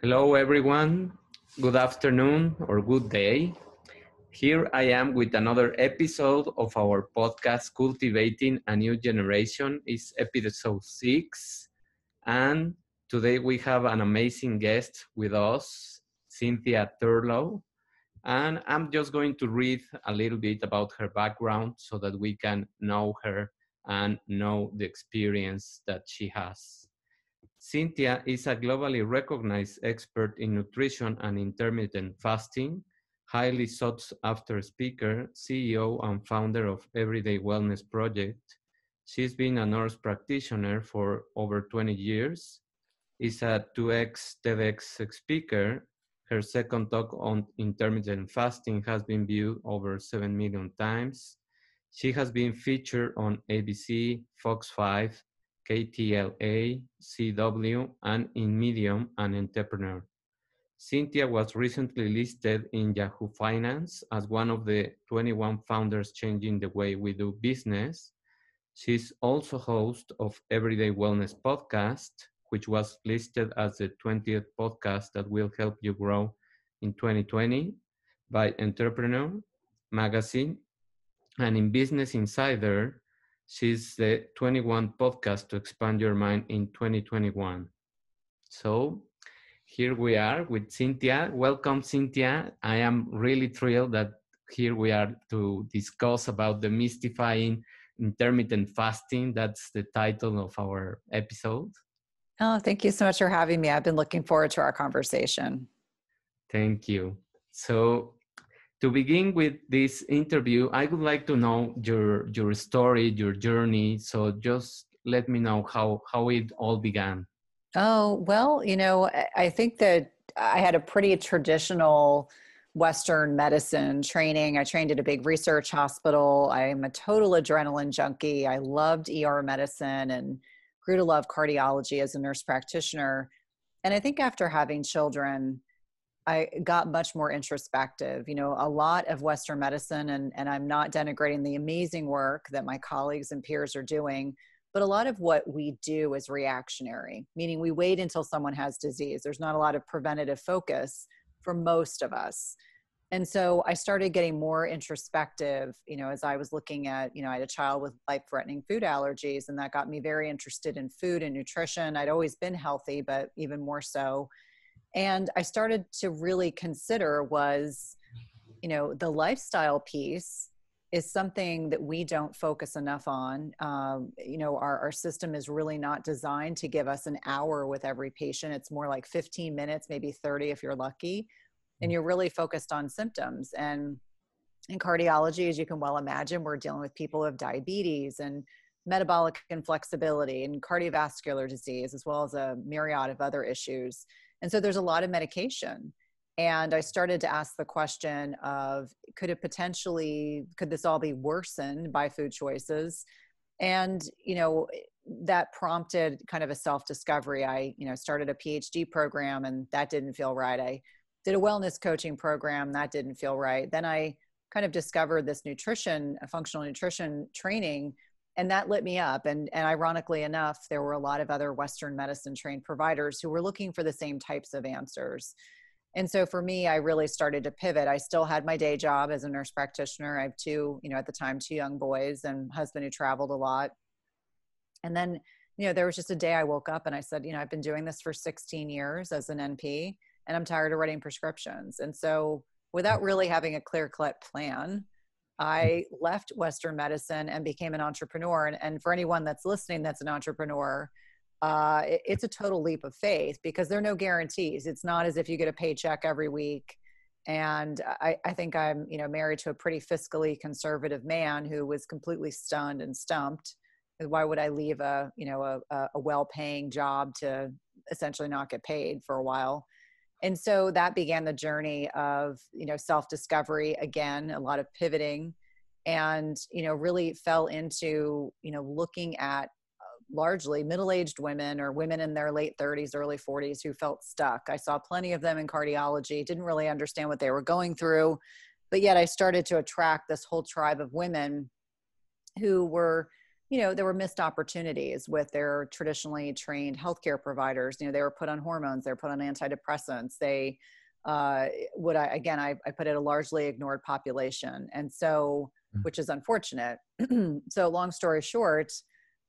Hello, everyone. Good afternoon or good day. Here I am with another episode of our podcast, Cultivating a New Generation. It's episode 6. And today we have an amazing guest with us, Cynthia Thurlow. And I'm just going to read a little bit about her background so that we can know her and know the experience that she has. Cynthia is a globally recognized expert in nutrition and intermittent fasting, highly sought after speaker, CEO, and founder of Everyday Wellness Project. She's been a nurse practitioner for over 20 years, is a 2x TEDx speaker. Her second talk on intermittent fasting has been viewed over 7 million times. She has been featured on ABC, Fox 5, KTLA, CW, and in Medium and Entrepreneur. Cynthia was recently listed in Yahoo Finance as one of the 21 founders changing the way we do business. She's also host of Everyday Wellness Podcast, which was listed as the 20th podcast that will help you grow in 2020 by Entrepreneur Magazine. And in Business Insider, she's the 21 podcast to expand your mind in 2021. So here we are with Cynthia. Welcome, Cynthia. I am really thrilled that here we are to discuss about demystifying intermittent fasting. That's the title of our episode. Oh, thank you so much for having me. I've been looking forward to our conversation. Thank you. So to begin with this interview, I would like to know your story, your journey. So just let me know how it all began. Oh, well, I think that I had a pretty traditional Western medicine training. I trained at a big research hospital. I'm a total adrenaline junkie. I loved ER medicine and grew to love cardiology as a nurse practitioner. And I think after having children, I got much more introspective. A lot of Western medicine, and I'm not denigrating the amazing work that my colleagues and peers are doing, but a lot of what we do is reactionary, meaning we wait until someone has disease. There's not a lot of preventative focus for most of us. And so I started getting more introspective, as I was looking at, I had a child with life-threatening food allergies, and that got me very interested in food and nutrition. I'd always been healthy, but even more so. And I started to really consider was, the lifestyle piece is something that we don't focus enough on. Our system is really not designed to give us an hour with every patient. It's more like 15 minutes, maybe 30 if you're lucky. And you're really focused on symptoms. And in cardiology, as you can well imagine, we're dealing with people who have diabetes and metabolic inflexibility and cardiovascular disease, as well as a myriad of other issues. And so there's a lot of medication. And I started to ask the question of, could this all be worsened by food choices? And, that prompted kind of a self-discovery. I, started a PhD program, and that didn't feel right. I did a wellness coaching program, that didn't feel right. Then I kind of discovered this functional nutrition training, and that lit me up. And ironically enough, there were a lot of other Western medicine trained providers who were looking for the same types of answers. And so for me, I really started to pivot. I still had my day job as a nurse practitioner. I have two young boys and a husband who traveled a lot. And then, there was just a day I woke up and I said, I've been doing this for 16 years as an NP, and I'm tired of writing prescriptions. And so without really having a clear-cut plan, I left Western medicine and became an entrepreneur. And for anyone that's listening that's an entrepreneur, it's a total leap of faith because there are no guarantees. It's not as if you get a paycheck every week. And I think I'm, married to a pretty fiscally conservative man who was completely stunned and stumped. Why would I leave a well-paying job to essentially not get paid for a while? And so that began the journey of, self-discovery, again, a lot of pivoting, and, really fell into, looking at largely middle-aged women or women in their late 30s, early 40s who felt stuck. I saw plenty of them in cardiology, didn't really understand what they were going through, but yet I started to attract this whole tribe of women who were there were missed opportunities with their traditionally trained healthcare providers. They were put on hormones, they were put on antidepressants. They I put it a largely ignored population. And so, which is unfortunate. So long story short,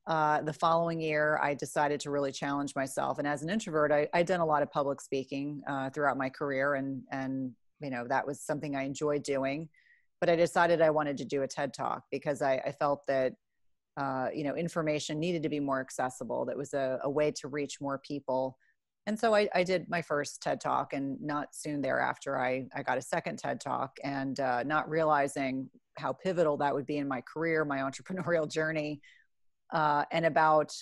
the following year, I decided to really challenge myself. And as an introvert, I'd done a lot of public speaking throughout my career. And that was something I enjoyed doing. But I decided I wanted to do a TED Talk because I felt that information needed to be more accessible. That was a way to reach more people. And so I did my first TED Talk, and not soon thereafter, I got a second TED Talk, and not realizing how pivotal that would be in my career, my entrepreneurial journey. And about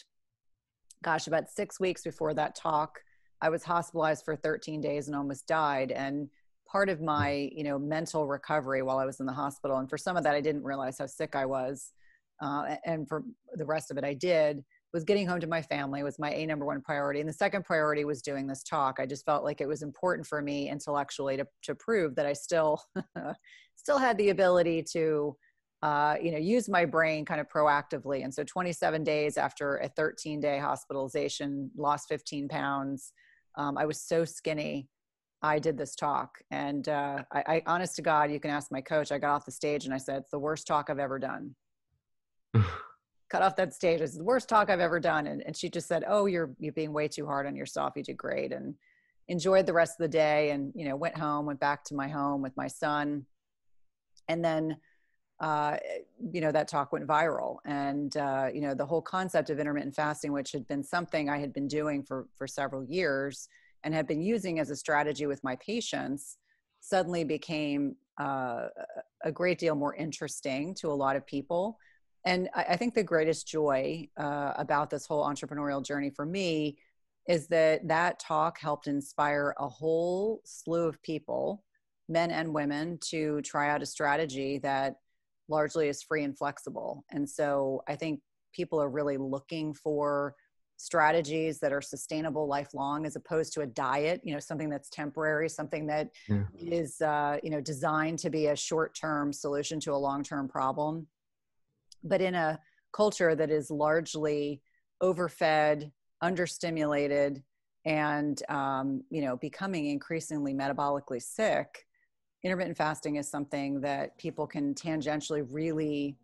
6 weeks before that talk, I was hospitalized for 13 days and almost died. And part of my, mental recovery while I was in the hospital, and for some of that, I didn't realize how sick I was. And for the rest of it, I did, was getting home to my family was my number one priority. And the second priority was doing this talk. I just felt like it was important for me intellectually to prove that I still had the ability to, use my brain kind of proactively. And so 27 days after a 13-day hospitalization, lost 15 pounds. I was so skinny. I did this talk. And I honest to God, you can ask my coach, I got off the stage and I said, it's the worst talk I've ever done. Cut off that stage. It's the worst talk I've ever done. And she just said, oh, you're being way too hard on yourself. You did great. And enjoyed the rest of the day. And, went went back to my home with my son. And then, that talk went viral. And, the whole concept of intermittent fasting, which had been something I had been doing for several years and had been using as a strategy with my patients, suddenly became a great deal more interesting to a lot of people. And I think the greatest joy about this whole entrepreneurial journey for me is that talk helped inspire a whole slew of people, men and women, to try out a strategy that largely is free and flexible. And so I think people are really looking for strategies that are sustainable lifelong, as opposed to a diet, something that's temporary, something that is, designed to be a short-term solution to a long-term problem. But in a culture that is largely overfed, understimulated, and, becoming increasingly metabolically sick, intermittent fasting is something that people can tangentially really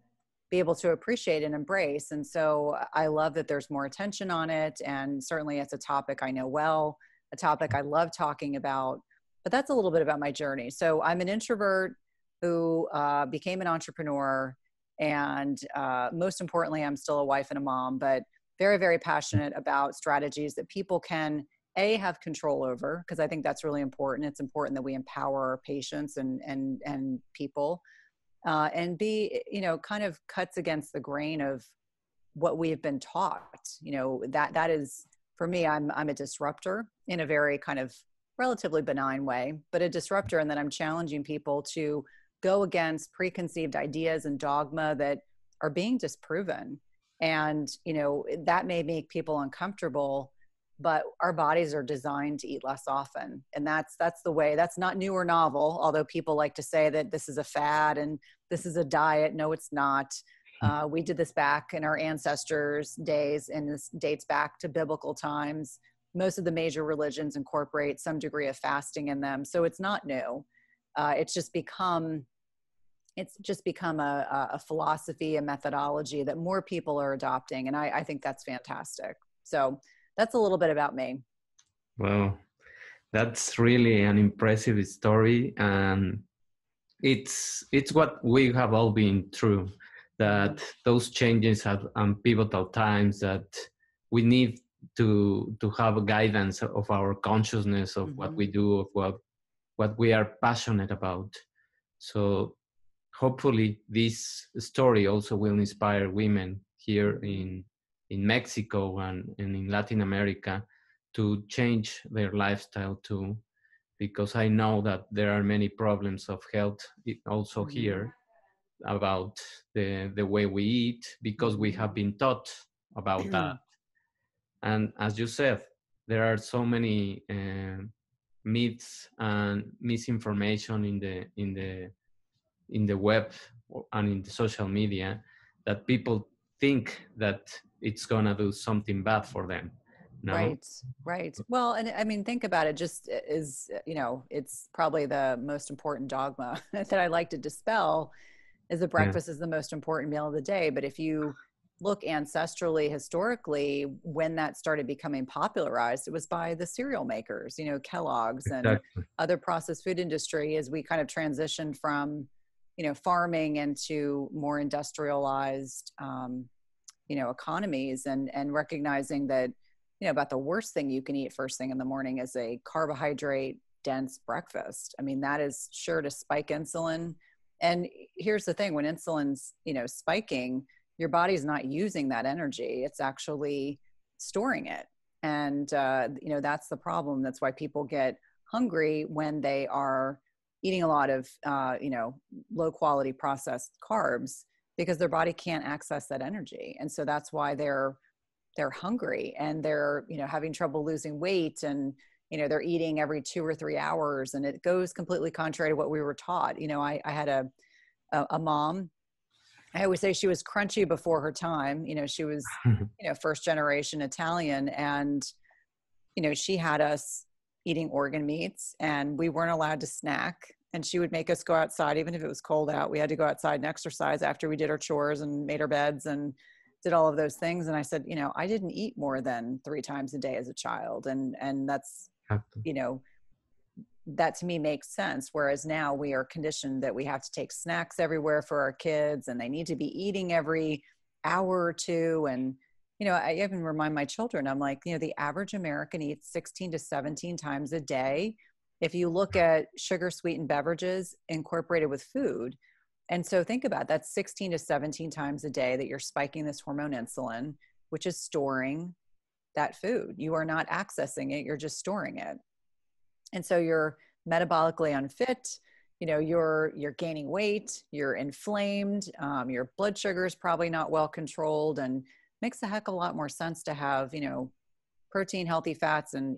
be able to appreciate and embrace. And so I love that there's more attention on it. And certainly it's a topic I know well, a topic I love talking about. But that's a little bit about my journey. So I'm an introvert who became an entrepreneur. And most importantly, I'm still a wife and a mom, but very, very passionate about strategies that people can have control over, because I think that's really important. It's important that we empower our patients and people, and B, kind of cuts against the grain of what we have been taught. That is, for me, I'm a disruptor in a very kind of relatively benign way, but a disruptor. And then I'm challenging people to go against preconceived ideas and dogma that are being disproven. And, that may make people uncomfortable, but our bodies are designed to eat less often. And that's the way. That's not new or novel, although people like to say that this is a fad and this is a diet. No, it's not. We did this back in our ancestors' days, and this dates back to biblical times. Most of the major religions incorporate some degree of fasting in them. So it's not new. It's just become a philosophy, a methodology that more people are adopting. And I think that's fantastic. So that's a little bit about me. Well, that's really an impressive story. And it's what we have all been through, that those changes at pivotal times, that we need to have a guidance of our consciousness of what we do, of what we are passionate about. So hopefully this story also will inspire women here in Mexico and in Latin America to change their lifestyle too, because I know that there are many problems of health also here about the way we eat, because we have been taught about that. And as you said, there are so many myths and misinformation in the web and in the social media, that people think that it's gonna do something bad for them. No. Right, right. Well, and I mean, think about it just is, it's probably the most important dogma that I like to dispel is that Yeah. breakfast is the most important meal of the day. But if you look ancestrally, historically, when that started becoming popularized, it was by the cereal makers, Kellogg's and Exactly. other processed food industry as we kind of transitioned from, farming into more industrialized, economies and recognizing that, about the worst thing you can eat first thing in the morning is a carbohydrate dense breakfast. I mean, that is sure to spike insulin. And here's the thing, when insulin's, spiking, your body's not using that energy. It's actually storing it. And, that's the problem. That's why people get hungry when they are eating a lot of, low quality processed carbs because their body can't access that energy. And so that's why they're hungry and they're, having trouble losing weight and, they're eating every 2 or 3 hours, and it goes completely contrary to what we were taught. I had a mom. I always say she was crunchy before her time. She was, first generation Italian, and, she had us eating organ meats and we weren't allowed to snack. And she would make us go outside, even if it was cold out. We had to go outside and exercise after we did our chores and made our beds and did all of those things. And I said, I didn't eat more than 3 times a day as a child. And that's, that to me makes sense. Whereas now we are conditioned that we have to take snacks everywhere for our kids and they need to be eating every hour or two. And, I even remind my children, I'm like, the average American eats 16 to 17 times a day. If you look at sugar sweetened beverages incorporated with food. And so think about that 16 to 17 times a day that you're spiking this hormone insulin, which is storing that food. You are not accessing it, you're just storing it. And so you're metabolically unfit, you're gaining weight, you're inflamed, your blood sugar is probably not well controlled, and makes a heck of a lot more sense to have, protein, healthy fats, and,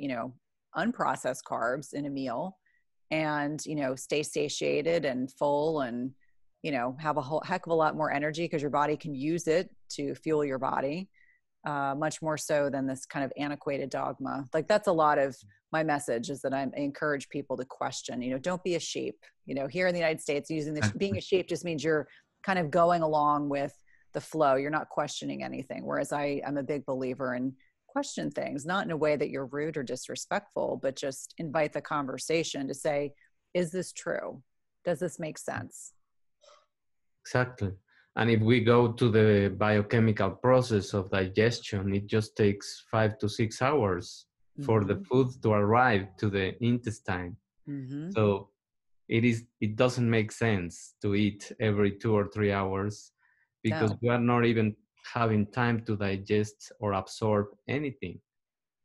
unprocessed carbs in a meal and, stay satiated and full and, have a whole heck of a lot more energy because your body can use it to fuel your body, much more so than this kind of antiquated dogma. Like that's a lot of my message is that I encourage people to question, don't be a sheep. Here in the United States, using this, being a sheep just means you're kind of going along with the flow. You're not questioning anything. Whereas I'm a big believer in question things, not in a way that you're rude or disrespectful, but just invite the conversation to say, is this true? Does this make sense? Exactly. And if we go to the biochemical process of digestion, it just takes 5 to 6 hours for the food to arrive to the intestine. Mm-hmm. So it doesn't make sense to eat every 2 or 3 hours because we are not even having time to digest or absorb anything.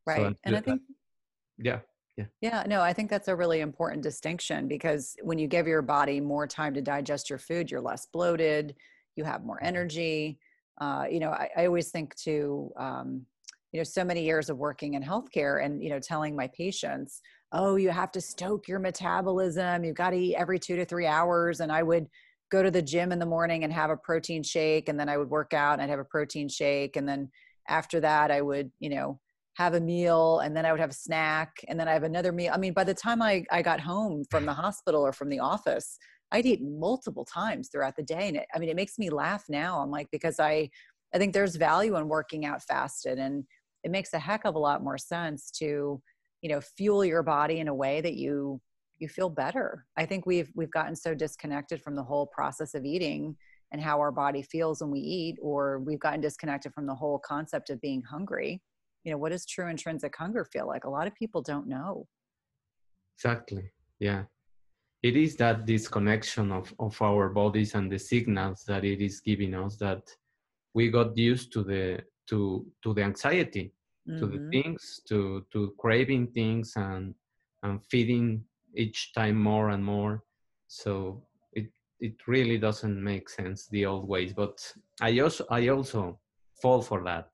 Right. So, And I think, yeah. no, I think that's a really important distinction because when you give your body more time to digest your food, you're less bloated, you have more energy. I always think to, so many years of working in healthcare and, telling my patients, oh, you have to stoke your metabolism. You've got to eat every 2 to 3 hours. And I would go to the gym in the morning and have a protein shake. And then I would work out and I'd have a protein shake. And then after that, I would, have a meal, and then I would have a snack, and then I have another meal. I mean, by the time I got home from the hospital or from the office, I'd eat multiple times throughout the day. And it makes me laugh now. I'm like, because I think there's value in working out fasted, and it makes a heck of a lot more sense to, fuel your body in a way that you feel better. I think we've gotten so disconnected from the whole process of eating and how our body feels when we eat, or we've gotten disconnected from the whole concept of being hungry. What does true intrinsic hunger feel like? A lot of people don't know. Exactly. Yeah. It is that disconnection of our bodies and the signals that it is giving us that we got used to the anxiety, to the things, to craving things and feeding each time more and more. So it really doesn't make sense the old ways. But I also fall for that.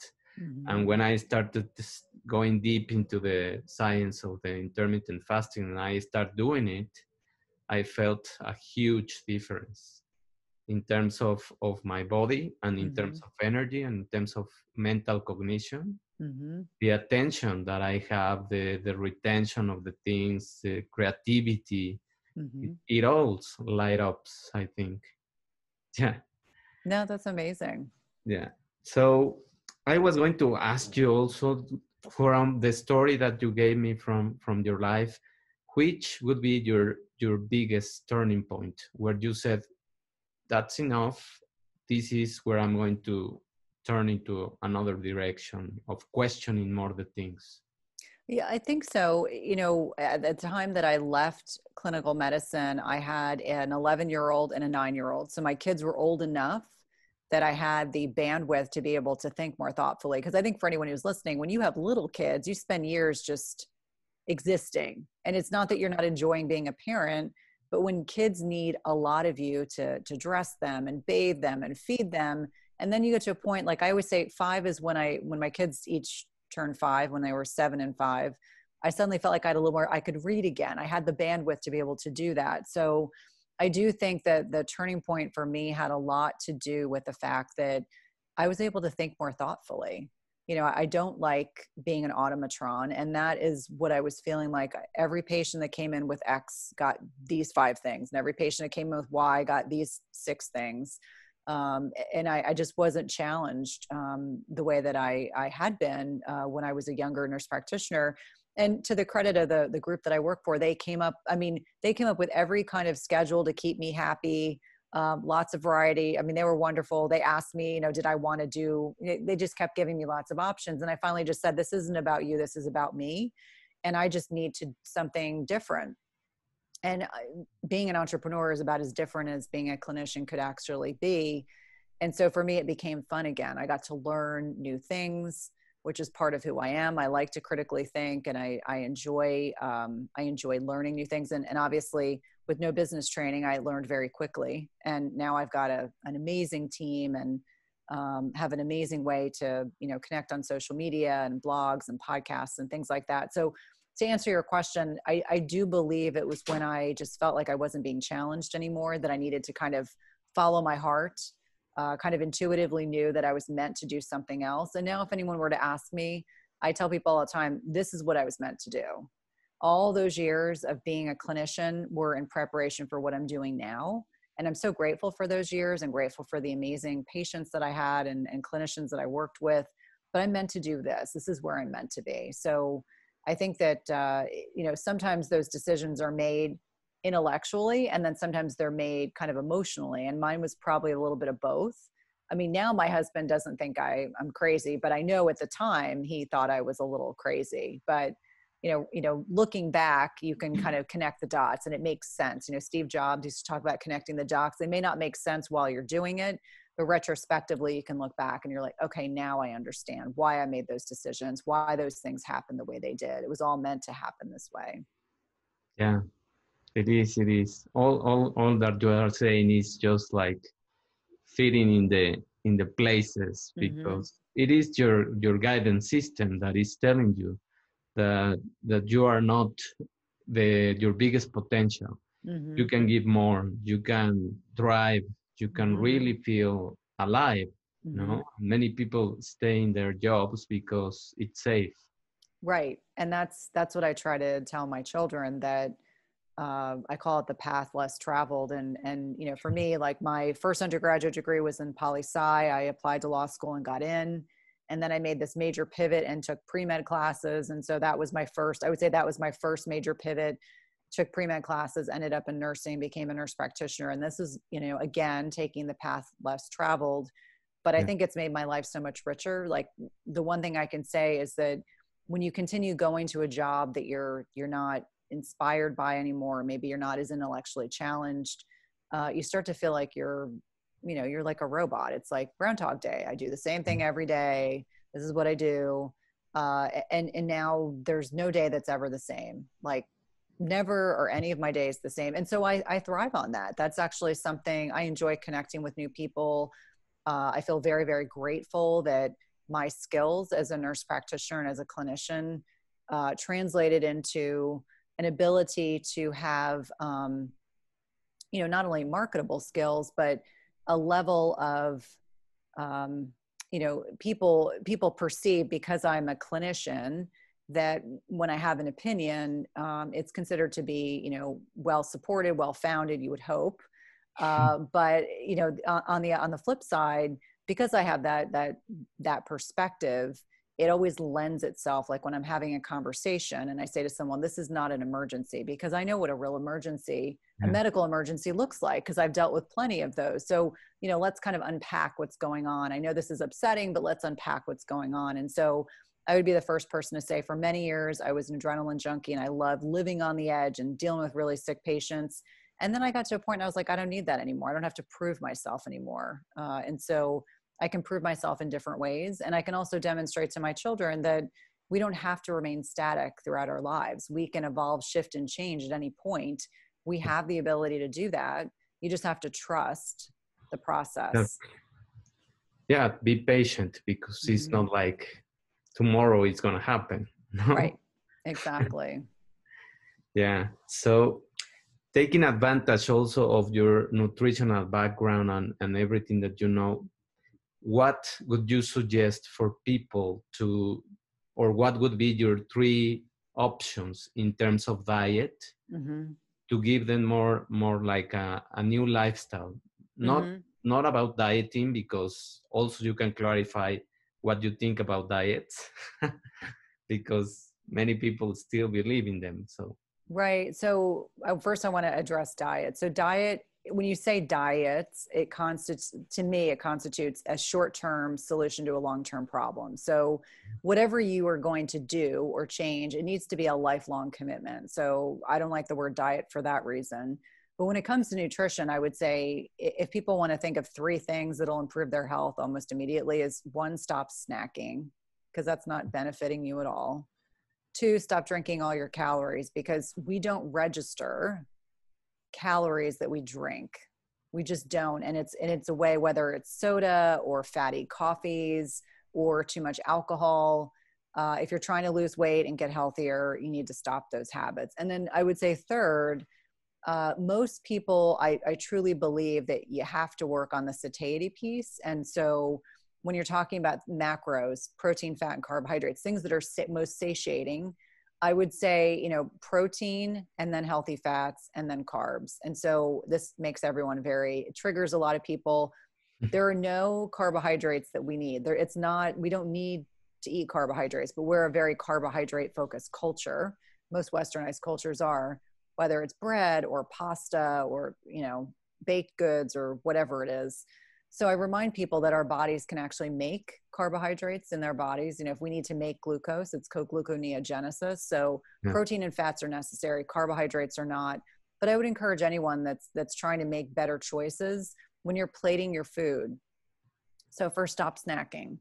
And when I started going deep into the science of the intermittent fasting and I start doing it, I felt a huge difference. in terms of my body and in terms Mhm. of energy and in terms of mental cognition. Mhm. The attention that I have, the retention of the things, the creativity, Mhm. it all light up, I think. Yeah, No, that's amazing. yeah. So I was going to ask you also from the story that you gave me from your life, which would be your biggest turning point where you said, that's enough. This is where I'm going to turn into another direction of questioning more the things. Yeah, I think so. At the time that I left clinical medicine, I had an 11-year-old and a 9-year-old. So my kids were old enough that I had the bandwidth to be able to think more thoughtfully. Because I think for anyone who's listening, when you have little kids, you spend years just existing. And it's not that you're not enjoying being a parent, but when kids need a lot of you to dress them and bathe them and feed them, and then you get to a point, like I always say, 5 is when my kids each turned 5, when they were 7 and 5, I suddenly felt like I had a little more, I could read again. I had the bandwidth to be able to do that. So I do think that the turning point for me had a lot to do with the fact that I was able to think more thoughtfully. I don't like being an automatron. And that is what I was feeling like. Every patient that came in with X got these 5 things, and every patient that came in with Y got these 6 things. And I just wasn't challenged the way that I had been when I was a younger nurse practitioner. And to the credit of the group that I work for, they came up with every kind of schedule to keep me happy. Lots of variety. I mean, they were wonderful. They asked me, did I want to do, they just kept giving me lots of options. And I finally just said, this isn't about you. This is about me. And I just need to something different. And being an entrepreneur is about as different as being a clinician could actually be. And so for me, it became fun again. I got to learn new things, which is part of who I am. I like to critically think, and I enjoy learning new things. And obviously, with no business training, I learned very quickly. And now I've got an amazing team and have an amazing way to connect on social media and blogs and podcasts and things like that. So to answer your question, I do believe it was when I just felt like I wasn't being challenged anymore, that I needed to kind of follow my heart. Kind of intuitively knew that I was meant to do something else. And now if anyone were to ask me, I tell people all the time, this is what I was meant to do. All those years of being a clinician were in preparation for what I'm doing now. And I'm so grateful for those years and grateful for the amazing patients that I had and clinicians that I worked with. But I'm meant to do this. This is where I'm meant to be. So I think that, sometimes those decisions are made intellectually, and then sometimes they're made kind of emotionally. And mine was probably a little bit of both. I mean, now my husband doesn't think I'm crazy, but I know at the time he thought I was a little crazy. But looking back, you can kind of connect the dots, and it makes sense. Steve Jobs used to talk about connecting the dots. They may not make sense while you're doing it, but retrospectively, you can look back and you're like, okay, now I understand why I made those decisions, why those things happened the way they did. It was all meant to happen this way. Yeah, it is. It is. All that you are saying is just like fitting in the places, Mm-hmm. because it is your guidance system that is telling you that you are not your biggest potential. You Mm-hmm. can give more. You can drive. You can Mm-hmm. really feel alive. Mm-hmm. Many people stay in their jobs because it's safe. Right. And that's what I try to tell my children, that I call it the path less traveled. And for me, like my first undergraduate degree was in poli-sci. I applied to law school and got in. And then I made this major pivot and took pre-med classes. And so that was I would say that was my first major pivot. Took pre-med classes, ended up in nursing, became a nurse practitioner. And this is, again, taking the path less traveled. But I Yeah. think it's made my life so much richer. Like the one thing I can say is that when you continue going to a job that you're not inspired by anymore, maybe you're not as intellectually challenged, you start to feel like you're like a robot. It's like Groundhog Day. I do the same thing every day. This is what I do. And now there's no day that's ever the same. Like never or any of my days the same. And so I thrive on that. That's actually something I enjoy, connecting with new people. I feel very, very grateful that my skills as a nurse practitioner and as a clinician translated into an ability to have, not only marketable skills, but a level of, people perceive, because I'm a clinician, that when I have an opinion, it's considered to be, well supported, well founded, you would hope. But on the flip side, because I have that perspective, it always lends itself, like when I'm having a conversation and I say to someone, this is not an emergency, because I know what a real emergency, a medical emergency looks like, because I've dealt with plenty of those. So, let's kind of unpack what's going on. I know this is upsetting, but let's unpack what's going on. And so I would be the first person to say, for many years, I was an adrenaline junkie and I loved living on the edge and dealing with really sick patients. And then I got to a point and I was like, I don't need that anymore. I don't have to prove myself anymore. And so I can prove myself in different ways. And I can also demonstrate to my children that we don't have to remain static throughout our lives. We can evolve, shift, and change at any point. We have the ability to do that. You just have to trust the process. Yeah, be patient, because it's not like tomorrow it's going to happen. No? Right. Exactly. Yeah. So taking advantage also of your nutritional background and everything that you know, what would you suggest for people to, or what would be your 3 options in terms of diet to give them more like a new lifestyle? Not about dieting, because also you can clarify what you think about diets, because many people still believe in them. So right. So first I want to address diet. So diet, when you say diets, to me, it constitutes a short-term solution to a long-term problem. So whatever you are going to do or change, it needs to be a lifelong commitment. So I don't like the word diet for that reason. But when it comes to nutrition, I would say if people want to think of 3 things that'll improve their health almost immediately, is 1, stop snacking, because that's not benefiting you at all. 2, stop drinking all your calories, because we don't register calories that we drink. We just don't. And it's a way, whether it's soda or fatty coffees or too much alcohol. If you're trying to lose weight and get healthier, you need to stop those habits. And then I would say 3rd, most people, I truly believe that you have to work on the satiety piece. And so when you're talking about macros, protein, fat, and carbohydrates, things that are most satiating, I would say, protein, and then healthy fats, and then carbs. And so this makes everyone it triggers a lot of people. There are no carbohydrates that we need. We don't need to eat carbohydrates, but we're a very carbohydrate focused culture. Most Westernized cultures are, whether it's bread or pasta or, baked goods or whatever it is. So I remind people that our bodies can actually make carbohydrates in their bodies. If we need to make glucose, it's co-gluconeogenesis. So protein and fats are necessary. Carbohydrates are not. But I would encourage anyone that's trying to make better choices when you're plating your food. So first, stop snacking.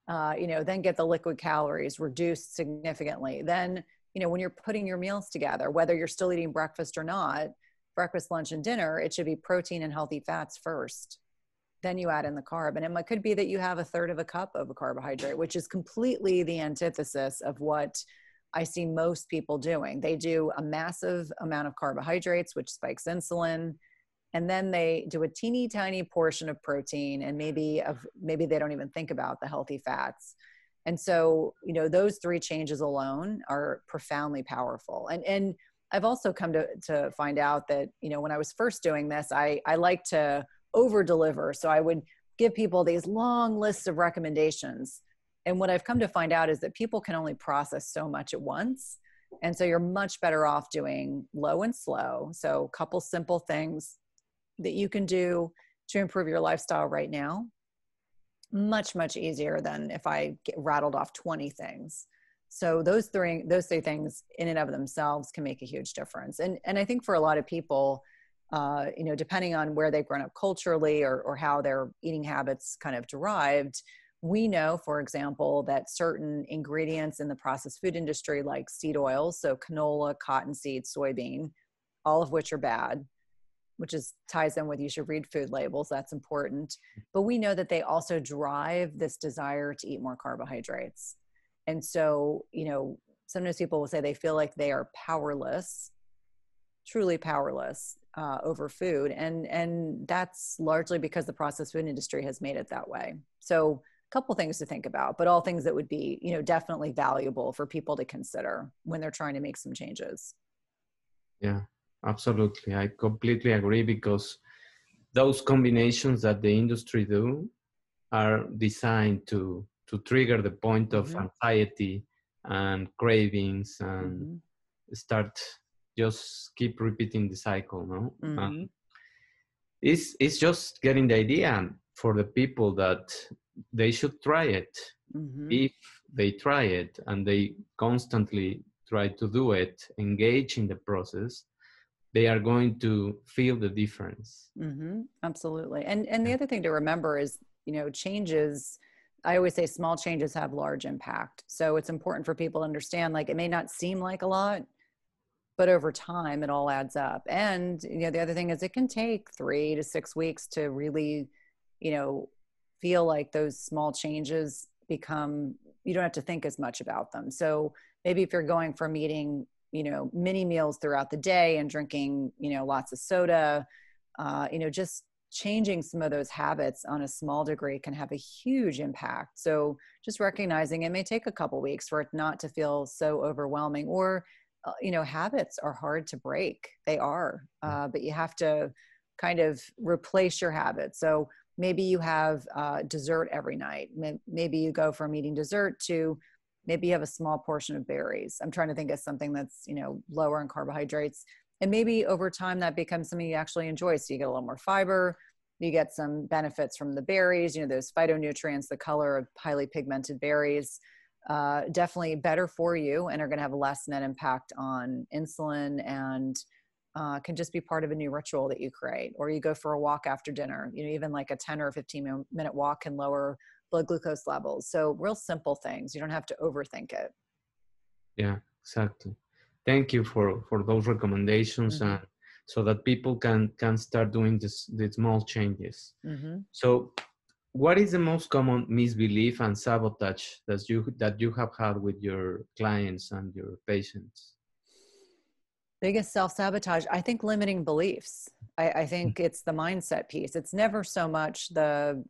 Then get the liquid calories reduced significantly. Then, when you're putting your meals together, whether you're still eating breakfast or not, breakfast, lunch, and dinner, it should be protein and healthy fats first. Then you add in the carb. And it could be that you have 1/3 of a cup of a carbohydrate, which is completely the antithesis of what I see most people doing. They do a massive amount of carbohydrates, which spikes insulin. And then they do a teeny tiny portion of protein, and maybe they don't even think about the healthy fats. And so, those 3 changes alone are profoundly powerful. And I've also come to find out that, when I was first doing this, I like to over deliver. So I would give people these long lists of recommendations. And what I've come to find out is that people can only process so much at once. And so you're much better off doing low and slow. So a couple simple things that you can do to improve your lifestyle right now. Much, much easier than if I rattled off 20 things. So those three things in and of themselves can make a huge difference. And I think for a lot of people, depending on where they've grown up culturally or how their eating habits kind of derived, we know, for example, that certain ingredients in the processed food industry, like seed oils, so canola, cottonseed, soybean, all of which are bad, which ties in with you should read food labels. That's important. But we know that they also drive this desire to eat more carbohydrates. And so, sometimes people will say they feel like they are powerless, truly powerless, over food. And that's largely because the processed food industry has made it that way. So a couple things to think about, but all things that would be, definitely valuable for people to consider when they're trying to make some changes. Yeah, absolutely. I completely agree, because those combinations that the industry do are designed to trigger the point of anxiety and cravings, and start just keep repeating the cycle, no? It's just getting the idea for the people that they should try it. If they try it and they constantly try to do it, engage in the process, they are going to feel the difference. Absolutely. And the other thing to remember is, changes, I always say small changes have large impact. So it's important for people to understand, like, it may not seem like a lot, but over time it all adds up. And, the other thing is it can take 3 to 6 weeks to really, feel like those small changes become, you don't have to think as much about them. So maybe if you're going from eating, mini meals throughout the day and drinking, lots of soda, just changing some of those habits on a small degree can have a huge impact. So just recognizing it may take a couple weeks for it not to feel so overwhelming, or, habits are hard to break. They are, but you have to kind of replace your habits. So maybe you have dessert every night. Maybe you go from eating dessert to maybe you have a small portion of berries. I'm trying to think of something that's, lower in carbohydrates. And maybe over time that becomes something you actually enjoy. So you get a little more fiber, you get some benefits from the berries, those phytonutrients, the color of highly pigmented berries, definitely better for you and are going to have less net impact on insulin, and can just be part of a new ritual that you create. Or you go for a walk after dinner, even like a 10 or 15-minute walk can lower blood glucose levels. So real simple things. You don't have to overthink it. Yeah, exactly. Thank you for those recommendations, and so that people can start doing the small changes. So what is the most common misbelief and sabotage that you have had with your clients and your patients? Biggest self-sabotage, I think limiting beliefs. I think it's the mindset piece. It's never so much the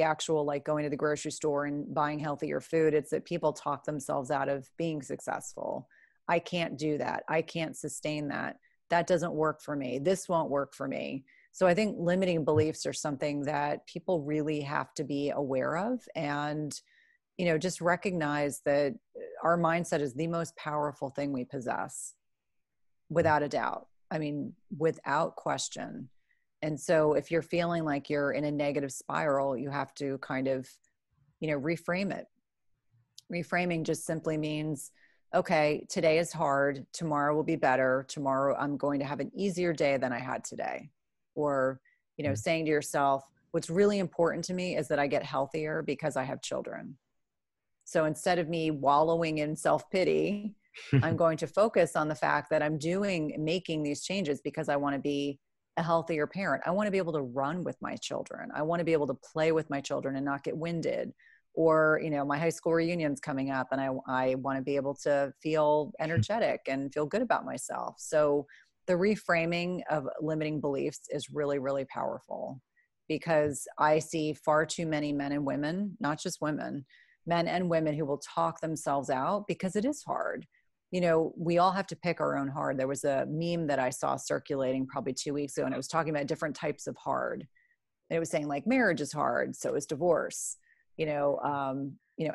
actual, like, going to the grocery store and buying healthier food. It's that people talk themselves out of being successful. I can't do that. I can't sustain that. That doesn't work for me. This won't work for me. So I think limiting beliefs are something that people really have to be aware of, and, just recognize that our mindset is the most powerful thing we possess, without a doubt. I mean, without question. And so if you're feeling like you're in a negative spiral, you have to kind of, reframe it. Reframing just simply means, okay, today is hard. Tomorrow will be better. Tomorrow I'm going to have an easier day than I had today. Or, saying to yourself, what's really important to me is that I get healthier because I have children. So instead of me wallowing in self-pity, I'm going to focus on the fact that I'm making these changes because I want to be a healthier parent. I want to be able to run with my children. I want to be able to play with my children and not get winded. Or, my high school reunion's coming up and I want to be able to feel energetic and feel good about myself. So the reframing of limiting beliefs is really, really powerful, because I see far too many men and women, not just women, men and women who will talk themselves out because it is hard. We all have to pick our own hard. There was a meme that I saw circulating probably 2 weeks ago, and it was talking about different types of hard. And it was saying, like, marriage is hard, so is divorce.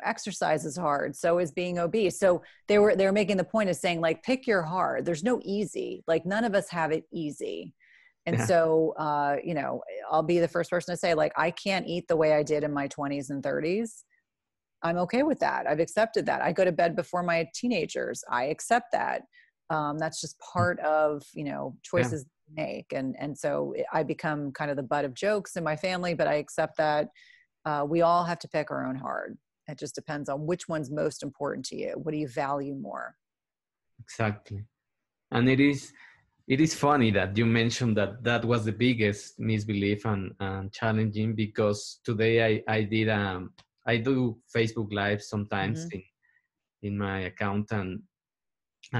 Exercise is hard, so is being obese. So they were making the point of saying, like, pick your hard. There's no easy. Like, none of us have it easy. And so, I'll be the first person to say, like, I can't eat the way I did in my 20s and 30s. I'm okay with that. I've accepted that. I go to bed before my teenagers. I accept that. That's just part of, choices we make. And so I become kind of the butt of jokes in my family, but I accept that we all have to pick our own hard. It just depends on which one's most important to you. What do you value more? Exactly. And it is funny that you mentioned that was the biggest misbelief and challenging, because today I do Facebook Live sometimes in my account, and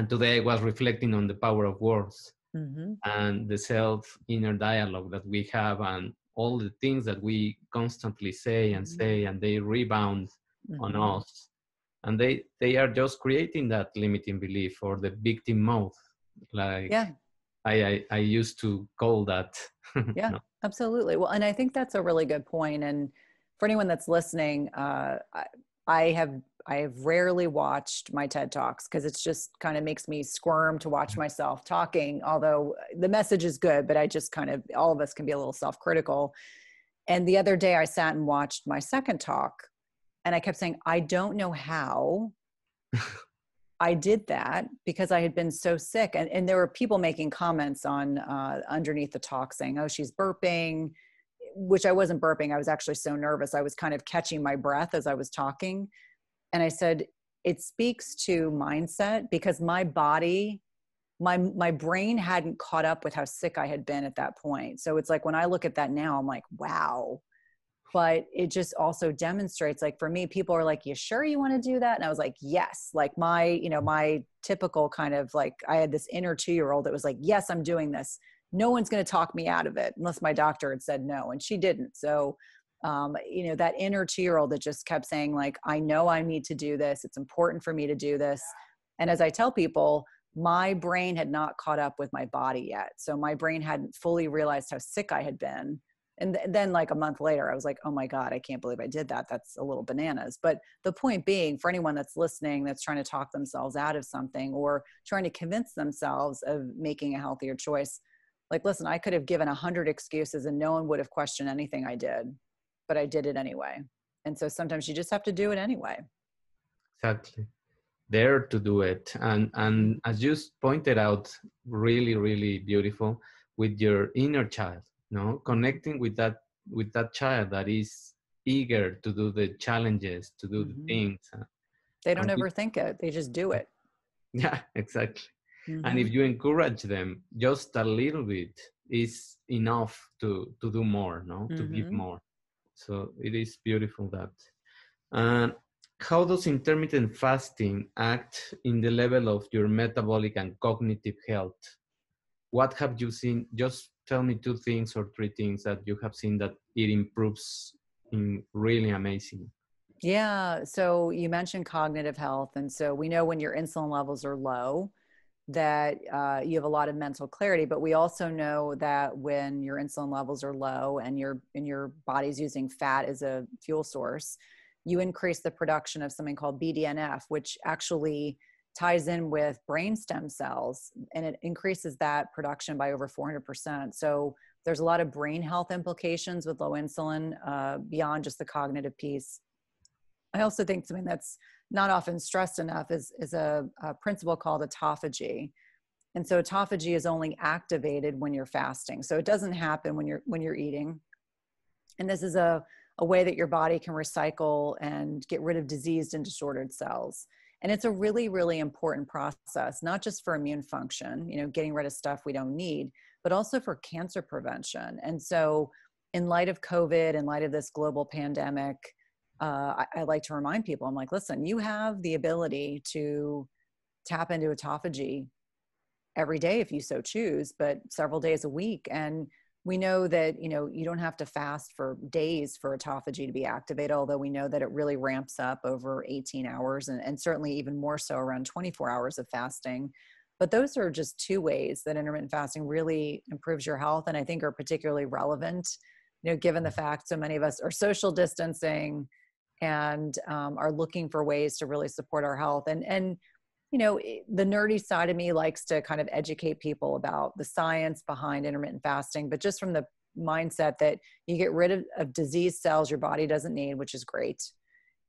today I was reflecting on the power of words. Mm-hmm. and the self inner dialogue that we have, and all the things that we constantly say and Mm-hmm. say, and they rebound on Mm-hmm. us, and they are just creating that limiting belief or the victim mode, like Yeah. I used to call that. Yeah, No. absolutely. Well, and I think that's a really good point. And for anyone that's listening, I have I have rarely watched my TED Talks because it's just kind of makes me squirm to watch myself talking. Although the message is good, but I just kind of, all of us can be a little self-critical. And the other day I sat and watched my second talk, and I kept saying, I don't know how I did that because I had been so sick. And there were people making comments on underneath the talk saying, oh, she's burping, which I wasn't burping. I was actually so nervous. I was kind of catching my breath as I was talking. And I said, it speaks to mindset because my body, my brain hadn't caught up with how sick I had been at that point. So it's like, when I look at that now, I'm like, wow. But it just also demonstrates, like, for me, people are like, you sure you want to do that? And I was like, yes. Like my typical kind of, like, I had this inner 2-year-old that was like, yes, I'm doing this. No one's going to talk me out of it unless my doctor had said no. And she didn't. So, that inner 2-year-old that just kept saying, like, I know I need to do this. It's important for me to do this. And as I tell people, my brain had not caught up with my body yet. So my brain hadn't fully realized how sick I had been. And then like a month later, I was like, oh my God, I can't believe I did that. That's a little bananas. But the point being, for anyone that's listening, that's trying to talk themselves out of something or trying to convince themselves of making a healthier choice, like, listen, I could have given 100 excuses and no one would have questioned anything I did, but I did it anyway. And so sometimes you just have to do it anyway. Exactly. Dare to do it. And as you pointed out, really, really beautiful, with your inner child, no, connecting with that child that is eager to do the challenges, to do the Mm-hmm. things. They don't And overthink it. They just do it. yeah, exactly. And Mm-hmm. if you encourage them just a little bit, is enough to do more, no, to give Mm-hmm. more. So it is beautiful that. And how does intermittent fasting act in the level of your metabolic and cognitive health? What have you seen? Just tell me 2 things or 3 things that you have seen that it improves in really amazing. Yeah. So you mentioned cognitive health. And so we know when your insulin levels are low, that you have a lot of mental clarity. But we also know that when your insulin levels are low and your body's using fat as a fuel source, you increase the production of something called BDNF, which actually ties in with brain stem cells, and it increases that production by over 400%. So there's a lot of brain health implications with low insulin beyond just the cognitive piece. I also think something that's not often stressed enough is a principle called autophagy. And so autophagy is only activated when you're fasting. So it doesn't happen when you're eating. And this is a way that your body can recycle and get rid of diseased and disordered cells. And it's a really, really important process, not just for immune function, getting rid of stuff we don't need, but also for cancer prevention. And so in light of COVID, in light of this global pandemic, I like to remind people, I'm like, listen, you have the ability to tap into autophagy every day if you so choose, but several days a week. And we know that, you don't have to fast for days for autophagy to be activated, although we know that it really ramps up over 18 hours and certainly even more so around 24 hours of fasting. But those are just 2 ways that intermittent fasting really improves your health, and I think are particularly relevant, given the fact so many of us are social distancing and are looking for ways to really support our health. And the nerdy side of me likes to kind of educate people about the science behind intermittent fasting, but just from the mindset that you get rid of diseased cells your body doesn't need, which is great.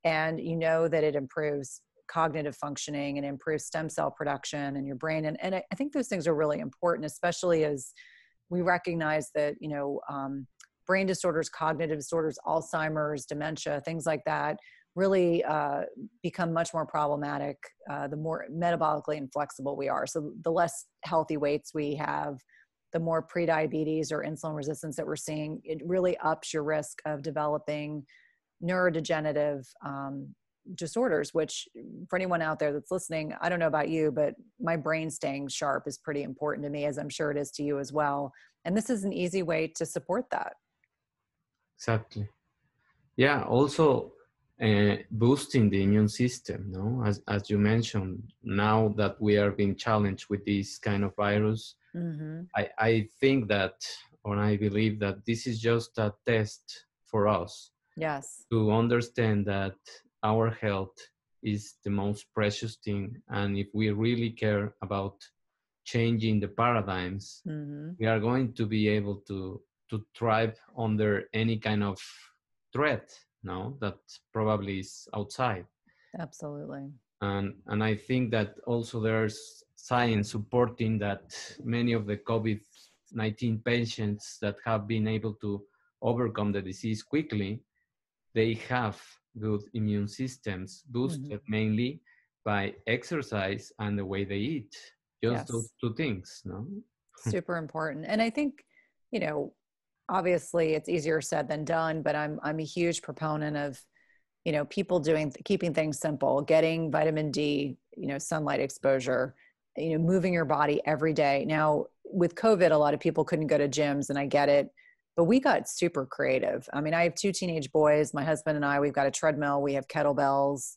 And that it improves cognitive functioning and improves stem cell production in your brain. And I think those things are really important, especially as we recognize that, brain disorders, cognitive disorders, Alzheimer's, dementia, things like that really become much more problematic the more metabolically inflexible we are. So the less healthy weights we have, the more prediabetes or insulin resistance that we're seeing, it really ups your risk of developing neurodegenerative disorders, which for anyone out there that's listening, I don't know about you, but my brain staying sharp is pretty important to me, as I'm sure it is to you as well. And this is an easy way to support that. Exactly. Yeah, also boosting the immune system, no? As you mentioned, now that we are being challenged with this kind of virus, Mm-hmm. I think that, or I believe that this is just a test for us Yes. to understand that our health is the most precious thing. And if we really care about changing the paradigms, Mm-hmm. we are going to be able to thrive under any kind of threat, no, that probably is outside. Absolutely. And I think that also there's science supporting that many of the COVID-19 patients that have been able to overcome the disease quickly, they have good immune systems Mm-hmm. boosted mainly by exercise and the way they eat. Just those Yes. two things, no? Super important. And I think, you know, obviously it's easier said than done, but I'm a huge proponent of, you know, people keeping things simple, getting vitamin D, you know, sunlight exposure, you know, moving your body every day. Now with COVID, a lot of people couldn't go to gyms, and I get it, but we got super creative. I mean, I have two teenage boys, my husband and I, we've got a treadmill, we have kettlebells,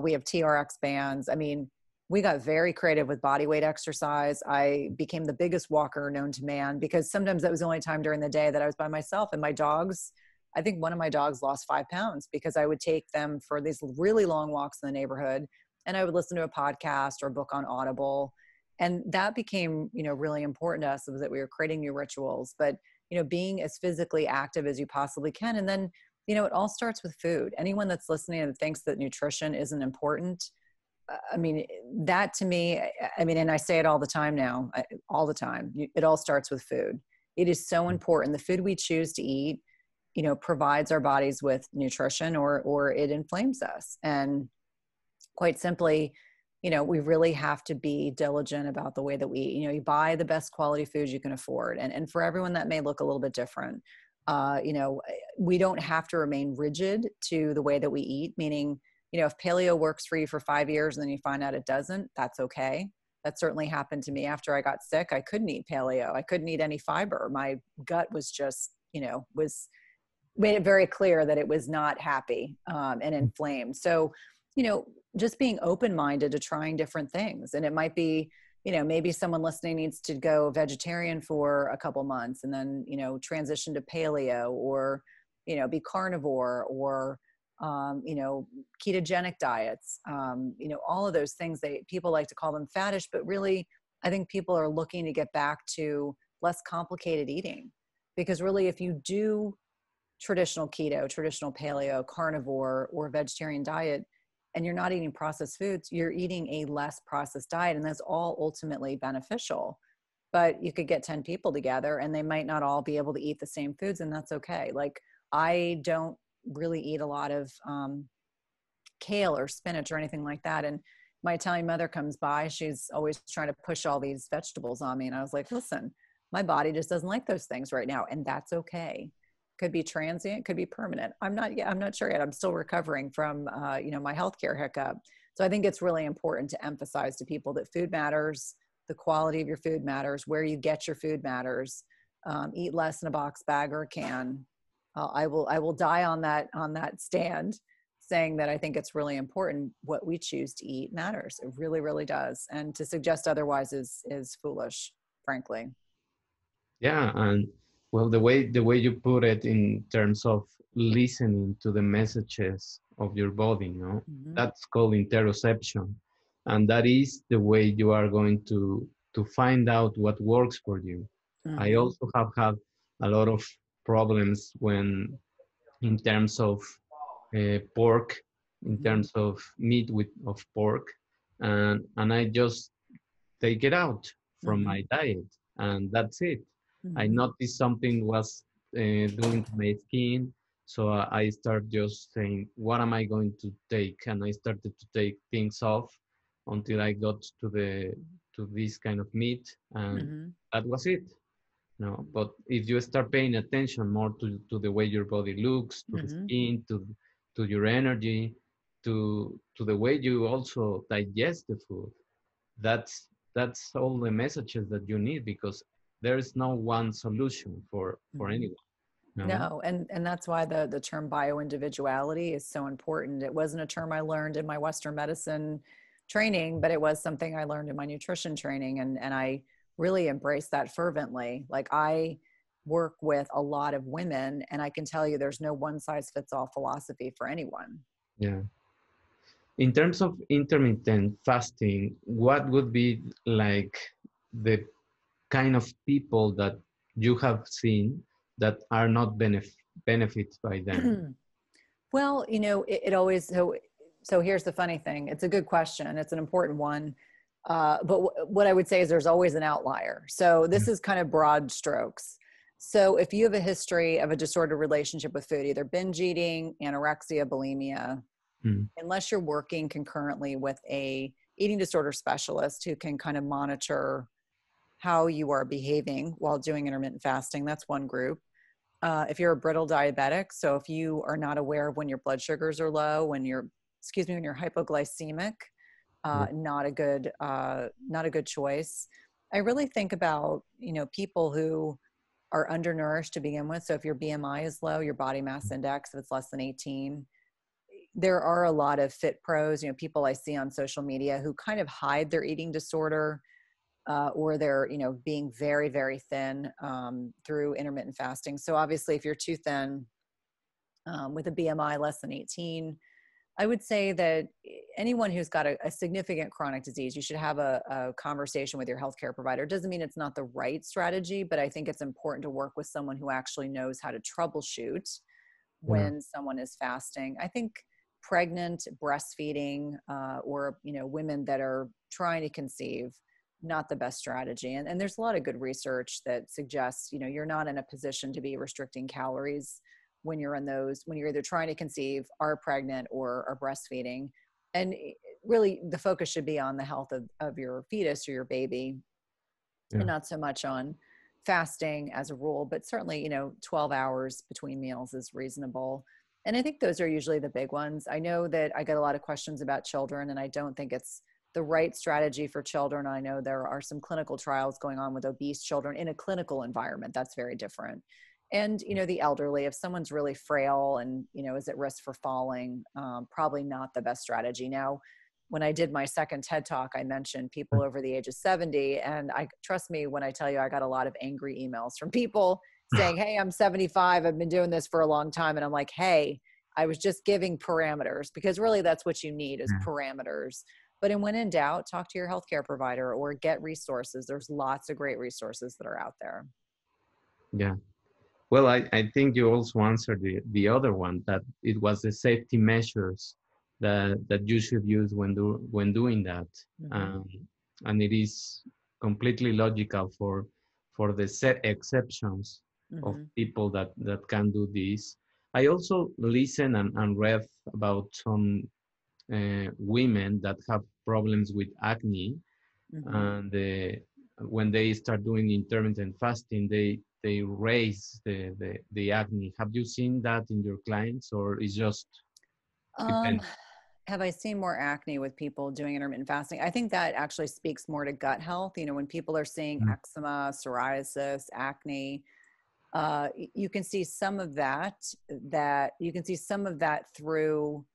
we have TRX bands. I mean, we got very creative with body weight exercise. I became the biggest walker known to man, because sometimes that was the only time during the day that I was by myself, and my dogs, I think one of my dogs lost 5 pounds because I would take them for these really long walks in the neighborhood, and I would listen to a podcast or a book on Audible. And that became, you know, really important to us, was that we were creating new rituals, but, you know, being as physically active as you possibly can. And then, you know, it all starts with food. Anyone that's listening and thinks that nutrition isn't important, I mean, that to me, I mean, and I say it all the time now, all the time, it all starts with food. It is so important. The food we choose to eat, you know, provides our bodies with nutrition, or it inflames us. And quite simply, you know, we really have to be diligent about the way that we eat. You know, you buy the best quality foods you can afford. And for everyone that may look a little bit different. You know, we don't have to remain rigid to the way that we eat, meaning, you know, if paleo works for you for 5 years and then you find out it doesn't, that's okay. That certainly happened to me after I got sick. I couldn't eat paleo. I couldn't eat any fiber. My gut was just, you know, made it very clear that it was not happy, and inflamed. So, you know, just being open-minded to trying different things. And it might be, you know, maybe someone listening needs to go vegetarian for a couple months and then, you know, transition to paleo, or, you know, be carnivore, or, you know, ketogenic diets, you know, all of those things. People like to call them faddish, but really, I think people are looking to get back to less complicated eating. Because really, if you do traditional keto, traditional paleo, carnivore, or vegetarian diet, and you're not eating processed foods, you're eating a less processed diet. And that's all ultimately beneficial. But you could get 10 people together and they might not all be able to eat the same foods, and that's okay. Like, I don't really eat a lot of kale or spinach or anything like that. And my Italian mother comes by, she's always trying to push all these vegetables on me. And I was like, listen, my body just doesn't like those things right now. And that's okay. Could be transient, could be permanent. I'm not sure yet. I'm still recovering from, you know, my healthcare hiccup. So I think it's really important to emphasize to people that food matters. The quality of your food matters. Where you get your food matters. Eat less in a box bag or a can. I will die on that stand, saying that I think it's really important. What we choose to eat matters. It really, really does. And to suggest otherwise is foolish, frankly. Yeah, and well, the way you put it in terms of listening to the messages of your body, you know, Mm-hmm. that's called interoception, and that is the way you are going to find out what works for you. I Mm-hmm. also have had a lot of problems when, in terms of pork, in Mm-hmm. terms of meat of pork, and I just take it out from Mm-hmm. my diet, and that's it. I Mm-hmm. noticed something was doing to my skin, so I start just saying, what am I going to take? And I started to take things off until I got to this kind of meat, and Mm-hmm. that was it. No, but if you start paying attention more to the way your body looks, to the Mm-hmm. skin, to your energy, to the way you also digest the food. That's all the messages that you need, because there is no one solution for Mhm. anyone, you know? No, and that's why the term bioindividuality is so important. It wasn't a term I learned in my Western medicine training, but it was something I learned in my nutrition training, and I really embrace that fervently. Like, I work with a lot of women, and I can tell you there's no one size fits all philosophy for anyone. Yeah. In terms of intermittent fasting, what would be like the kind of people that you have seen that are not benefits by them? Well, it always, so here's the funny thing. It's a good question. It's an important one. But what I would say is there's always an outlier. So this is kind of broad strokes. So if you have a history of a disordered relationship with food, either binge eating, anorexia, bulimia, Mm. unless you're working concurrently with a eating disorder specialist who can kind of monitor how you are behaving while doing intermittent fasting, that's one group. If you're a brittle diabetic, so if you are not aware of when your blood sugars are low, when you're hypoglycemic, Yeah. not a good choice. I really think about, people who are undernourished to begin with. So if your BMI is low, your body mass index, if it's less than 18, there are a lot of fit pros, people I see on social media who kind of hide their eating disorder, or they're, being very, very thin through intermittent fasting. So obviously, if you're too thin with a BMI less than 18, I would say that anyone who's got a significant chronic disease, you should have a conversation with your healthcare provider. It doesn't mean it's not the right strategy, but I think it's important to work with someone who actually knows how to troubleshoot Yeah. when someone is fasting. I think pregnant, breastfeeding, or women that are trying to conceive, not the best strategy. And there's a lot of good research that suggests you're not in a position to be restricting calories when you're either trying to conceive, are pregnant, or are breastfeeding. And really the focus should be on the health of your fetus or your baby, Yeah. and not so much on fasting as a rule, but certainly, 12 hours between meals is reasonable. And I think those are usually the big ones. I know that I get a lot of questions about children, and I don't think it's the right strategy for children. I know there are some clinical trials going on with obese children in a clinical environment. That's very different. And, the elderly, if someone's really frail and, is at risk for falling, probably not the best strategy. Now, when I did my second TED Talk, I mentioned people over the age of 70. And trust me when I tell you, I got a lot of angry emails from people saying, hey, I'm 75. I've been doing this for a long time. And I'm like, hey, I was just giving parameters, because really that's what you need is Yeah. parameters. But when in doubt, talk to your healthcare provider or get resources. There's lots of great resources that are out there. Yeah. Well, I think you also answered the other one, that it was the safety measures that you should use when doing that. Mm-hmm. Um, and it is completely logical for the set exceptions of Mm-hmm. people that can do this. I also listened and read about some women that have problems with acne, Mm-hmm. and when they start doing intermittent fasting, they raise the acne. Have you seen that in your clients, or is just Um, depend? have I seen more acne with people doing intermittent fasting? I think that actually speaks more to gut health. When people are seeing Mm. eczema, psoriasis, acne, you can see some of that through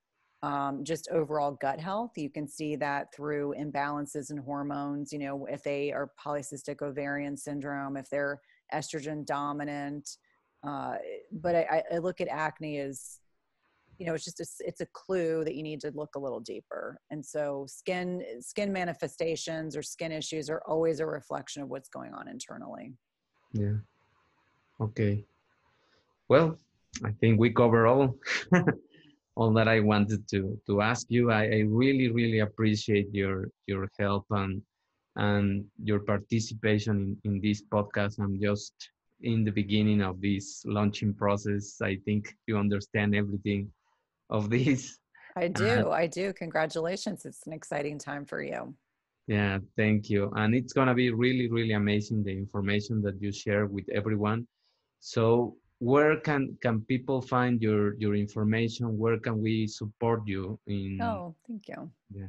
just overall gut health. You can see that through imbalances in hormones, if they are polycystic ovarian syndrome, if they're estrogen dominant. But I look at acne as, it's a clue that you need to look a little deeper. And so skin manifestations or skin issues are always a reflection of what's going on internally. Yeah. Okay. Well, I think we cover all that I wanted to ask you. I really really appreciate your help and your participation in this podcast. I'm just in the beginning of this launching process. I think you understand everything of this. I And do. I do. Congratulations. It's an exciting time for you. yeah, thank you. And it's gonna be really, really amazing the information that you share with everyone. So where can people find your information? Where can we support you in? Oh, thank you. Yeah.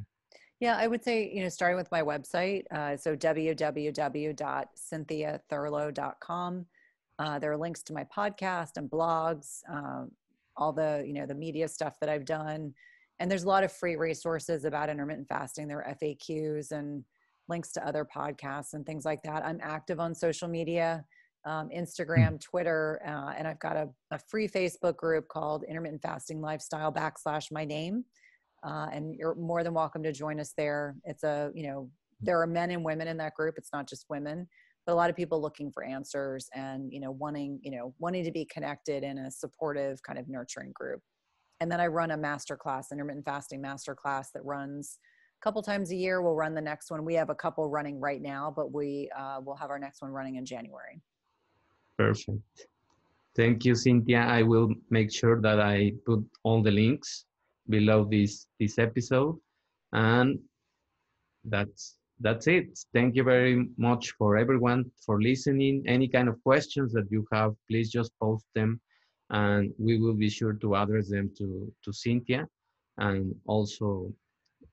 Yeah, I would say, starting with my website, so www.cynthiathurlow.com. There are links to my podcast and blogs, all the, the media stuff that I've done. And there's a lot of free resources about intermittent fasting. There are FAQs and links to other podcasts and things like that. I'm active on social media, Instagram, Twitter, and I've got a free Facebook group called Intermittent Fasting Lifestyle / my name. And you're more than welcome to join us there. It's there are men and women in that group. It's not just women, but a lot of people looking for answers and, wanting to be connected in a supportive kind of nurturing group. And then I run a masterclass, intermittent fasting masterclass that runs a couple times a year. We'll run the next one. We have a couple running right now, but we will have our next one running in January. Perfect. Thank you, Cynthia. I will make sure that I put all the links below this episode, and that's it. Thank you very much for everyone for listening. Any kind of questions that you have, please just post them, and we will be sure to address them to Cynthia, and also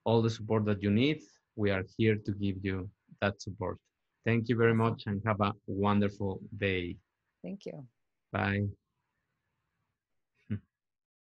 all the support that you need. We are here to give you that support. Thank you very Awesome. much, and have a wonderful day. Thank you. Bye.